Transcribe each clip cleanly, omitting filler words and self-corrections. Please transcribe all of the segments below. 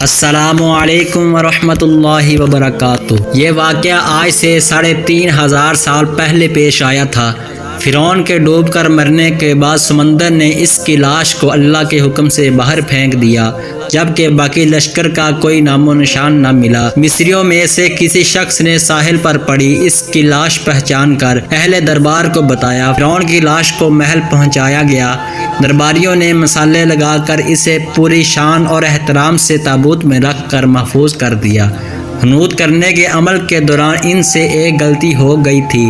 السلام علیکم ورحمۃ اللہ وبرکاتہ۔ یہ واقعہ آج سے 3500 سال پہلے پیش آیا تھا۔ فرعون کے ڈوب کر مرنے کے بعد سمندر نے اس کی لاش کو اللہ کے حکم سے باہر پھینک دیا، جبکہ باقی لشکر کا کوئی نام و نشان نہ ملا۔ مصریوں میں سے کسی شخص نے ساحل پر پڑی اس کی لاش پہچان کر اہل دربار کو بتایا۔ فرعون کی لاش کو محل پہنچایا گیا۔ درباریوں نے مسالے لگا کر اسے پوری شان اور احترام سے تابوت میں رکھ کر محفوظ کر دیا۔ حنوط کرنے کے عمل کے دوران ان سے ایک غلطی ہو گئی تھی۔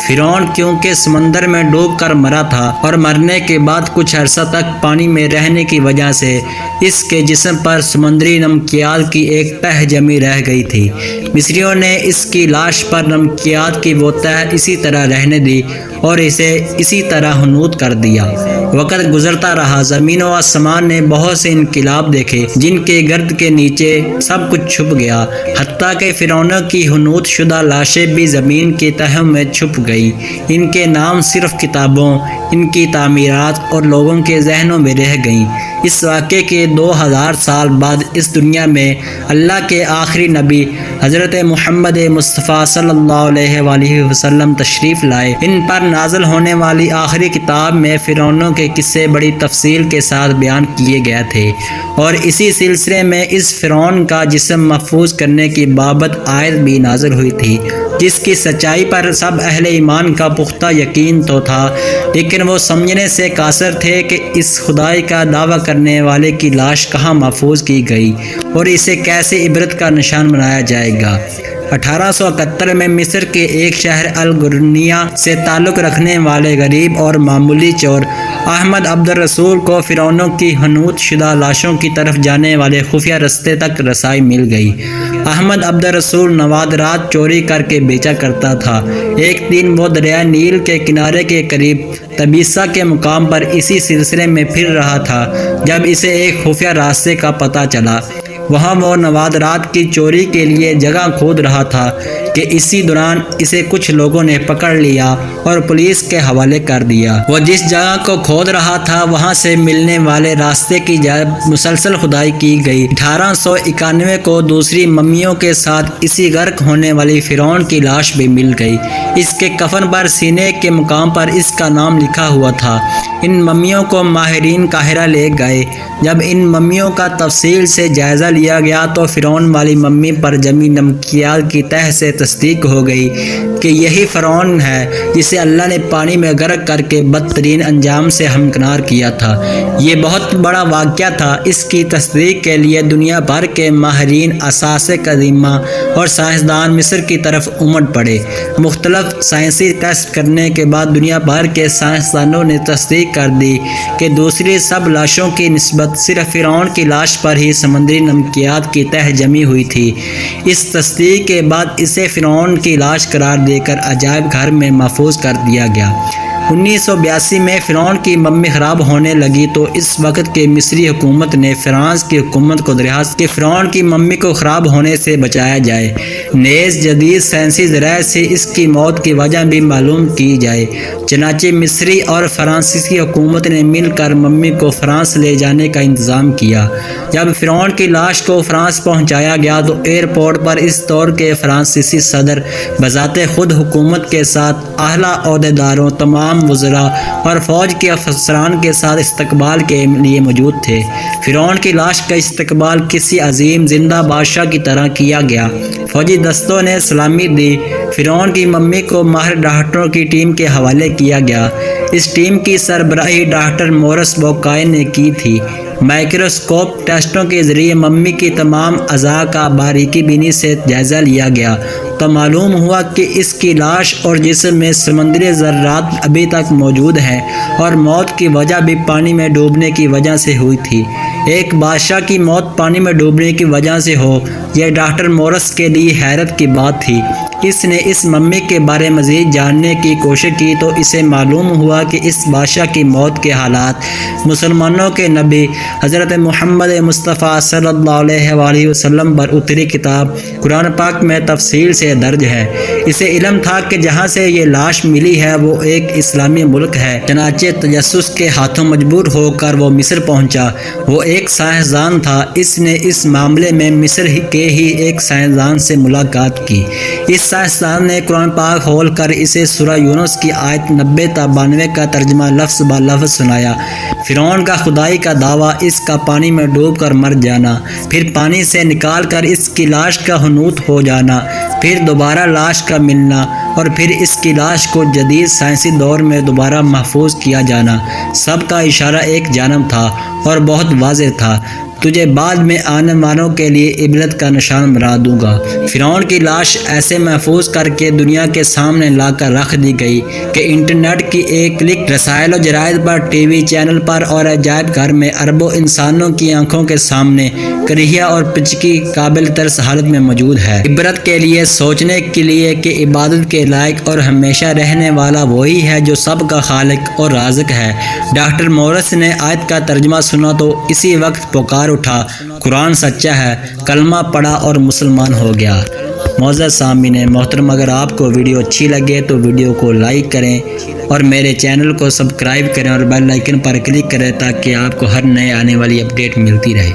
فرعون کیونکہ سمندر میں ڈوب کر مرا تھا اور مرنے کے بعد کچھ عرصہ تک پانی میں رہنے کی وجہ سے اس کے جسم پر سمندری نمکیات کی ایک تہ جمی رہ گئی تھی۔ مصریوں نے اس کی لاش پر نمکیات کی وہ تہ اسی طرح رہنے دی اور اسے اسی طرح حنوط کر دیا۔ وقت گزرتا رہا، زمین و آسمان نے بہت سے انقلاب دیکھے جن کے گرد کے نیچے سب کچھ چھپ گیا، حتیٰ کہ فرعونوں کی حنوط شدہ لاشیں بھی زمین کی تہوں میں چھپ گئیں۔ ان کے نام صرف کتابوں، ان کی تعمیرات اور لوگوں کے ذہنوں میں رہ گئیں۔ اس واقعے کے 2000 سال بعد اس دنیا میں اللہ کے آخری نبی حضرت محمد مصطفیٰ صلی اللہ علیہ وآلہ وسلم تشریف لائے۔ ان پر نازل ہونے والی آخری کتاب میں فرعونوں کے قصے بڑی تفصیل کے ساتھ بیان کیے گئے تھے، اور اسی سلسلے میں اس فرعون کا جسم محفوظ کرنے کی بابت آیت بھی نازل ہوئی تھی، جس کی سچائی پر سب اہل ایمان کا پختہ یقین تو تھا، لیکن وہ سمجھنے سے قاصر تھے کہ اس خدائی کا دعویٰ کرنے والے کی لاش کہاں محفوظ کی گئی اور اسے کیسے عبرت کا نشان بنایا جائے گا۔ 1871 میں مصر کے ایک شہر القرنیہ سے تعلق رکھنے والے غریب اور معمولی چور احمد عبد الرسول کو فرعونوں کی حنوط شدہ لاشوں کی طرف جانے والے خفیہ رستے تک رسائی مل گئی۔ احمد عبد الرسول نوادرات چوری کر کے بیچا کرتا تھا۔ ایک دن وہ دریائے نیل کے کنارے کے قریب تبیسہ کے مقام پر اسی سلسلے میں پھر رہا تھا جب اسے ایک خفیہ راستے کا پتہ چلا۔ وہاں وہ نوادرات کی چوری کے لیے جگہ کھود رہا تھا کہ اسی دوران اسے کچھ لوگوں نے پکڑ لیا اور پولیس کے حوالے کر دیا۔ وہ جس جگہ کو کھود رہا تھا وہاں سے ملنے والے راستے کی جانب مسلسل کھدائی کی گئی۔ 1891 کو دوسری ممیوں کے ساتھ اسی غرق ہونے والی فرعون کی لاش بھی مل گئی۔ اس کے کفن پر سینے کے مقام پر اس کا نام لکھا ہوا تھا۔ ان ممیوں کو ماہرین قاہرہ لے گئے۔ جب ان ممیوں کا تفصیل سے جائزہ لیا گیا تو فرعون والی ممی پر جمی نمکیات کی تہ سے تصدیق ہو گئی کہ یہی فرعون ہے جسے اللہ نے پانی میں غرق کر کے بدترین انجام سے ہمکنار کیا تھا۔ یہ بہت بڑا واقعہ تھا۔ اس کی تصدیق کے لیے دنیا بھر کے ماہرین، اساس قدیمہ اور سائنسدان مصر کی طرف امڑ پڑے۔ مختلف سائنسی ٹیسٹ کرنے کے بعد دنیا بھر کے سائنسدانوں نے تصدیق کر دی کہ دوسری سب لاشوں کی نسبت صرف فرعون کی لاش پر ہی سمندری نمکیات کی تہ جمی ہوئی تھی۔ اس تصدیق کے بعد اسے فرعون کی لاش قرار دے کر عجائب گھر میں محفوظ کر دیا گیا۔ 1982 میں فرعون کی ممی خراب ہونے لگی تو اس وقت کے مصری حکومت نے فرانس کی حکومت کو درخواست کہ فرعون کی ممی کو خراب ہونے سے بچایا جائے، نیز جدید سائنسی ذرائع سے اس کی موت کی وجہ بھی معلوم کی جائے۔ چنانچہ مصری اور فرانسیسی حکومت نے مل کر ممی کو فرانس لے جانے کا انتظام کیا۔ جب فرعون کی لاش کو فرانس پہنچایا گیا تو ایئرپورٹ پر اس دور کے فرانسیسی صدر بذات خود حکومت کے ساتھ اعلیٰ عہدیداروں، تمام وزراء اور فوج کے افسران کے ساتھ استقبال کے لیے موجود تھے۔ فرعون کی لاش کا استقبال کسی عظیم زندہ بادشاہ کی طرح کیا گیا۔ فوجی دستوں نے سلامی دی۔ فرعون کی ممی کو ماہر ڈاکٹروں کی ٹیم کے حوالے کیا گیا۔ اس ٹیم کی سربراہی ڈاکٹر مورس بوکائے نے کی تھی۔ مائکروسکوپ ٹیسٹوں کے ذریعے ممی کی تمام اعضاء کا باریکی بینی سے جائزہ لیا گیا تو معلوم ہوا کہ اس کی لاش اور جسم میں سمندری ذرات ابھی تک موجود ہیں اور موت کی وجہ بھی پانی میں ڈوبنے کی وجہ سے ہوئی تھی۔ ایک بادشاہ کی موت پانی میں ڈوبنے کی وجہ سے ہو، یہ ڈاکٹر مورس کے لیے حیرت کی بات تھی۔ اس نے اس ممی کے بارے مزید جاننے کی کوشش کی تو اسے معلوم ہوا کہ اس بادشاہ کی موت کے حالات مسلمانوں کے نبی حضرت محمد مصطفیٰ صلی اللہ علیہ وآلہ وسلم پر اتری کتاب قرآن پاک میں تفصیل سے درج ہے۔ اسے علم تھا کہ جہاں سے یہ لاش ملی ہے وہ ایک اسلامی ملک ہے، چنانچہ تجسس کے ہاتھوں مجبور ہو کر وہ مصر پہنچا۔ وہ ایک سائنسدان تھا، اس نے اس معاملے میں مصر کے ہی ایک سائنسدان سے ملاقات کی۔ اس سائنسدان نے قرآن پاک کھول کر اسے سورہ یونس کی آیت 90 تا 92 کا ترجمہ لفظ بہ لفظ سنایا۔ فرعون کا خدائی کا دعویٰ، اس کا پانی میں ڈوب کر مر جانا، پھر پانی سے نکال کر اس کی لاش کا حنوط ہو جانا، پھر دوبارہ لاش کا ملنا، اور پھر اس کی لاش کو جدید سائنسی دور میں دوبارہ محفوظ کیا جانا، سب کا اشارہ ایک جانب تھا اور بہت واضح تھا۔ تجھے بعد میں آنے والوں کے لیے عبرت کا نشان بنا دوں گا۔ فرعون کی لاش ایسے محفوظ کر کے دنیا کے سامنے لا کر رکھ دی گئی کہ انٹرنیٹ کی ایک کلک رسائل و جرائد پر، ٹی وی چینل پر اور عجائب گھر میں اربوں انسانوں کی آنکھوں کے سامنے کریہ اور پچکی قابل ترس حالت میں موجود ہے۔ عبرت کے لیے، سوچنے کے لیے کہ عبادت کے لائق اور ہمیشہ رہنے والا وہی ہے جو سب کا خالق اور رازق ہے۔ ڈاکٹر مورس نے آیت کا ترجمہ سنا تو اسی وقت پکار اٹھا، قرآن سچا ہے، کلمہ پڑھا اور مسلمان ہو گیا۔ معزز سامعین محترم، اگر آپ کو ویڈیو اچھی لگے تو ویڈیو کو لائک کریں اور میرے چینل کو سبسکرائب کریں اور بیل آئیکن پر کلک کریں تاکہ آپ کو ہر نئے آنے والی اپڈیٹ ملتی رہے۔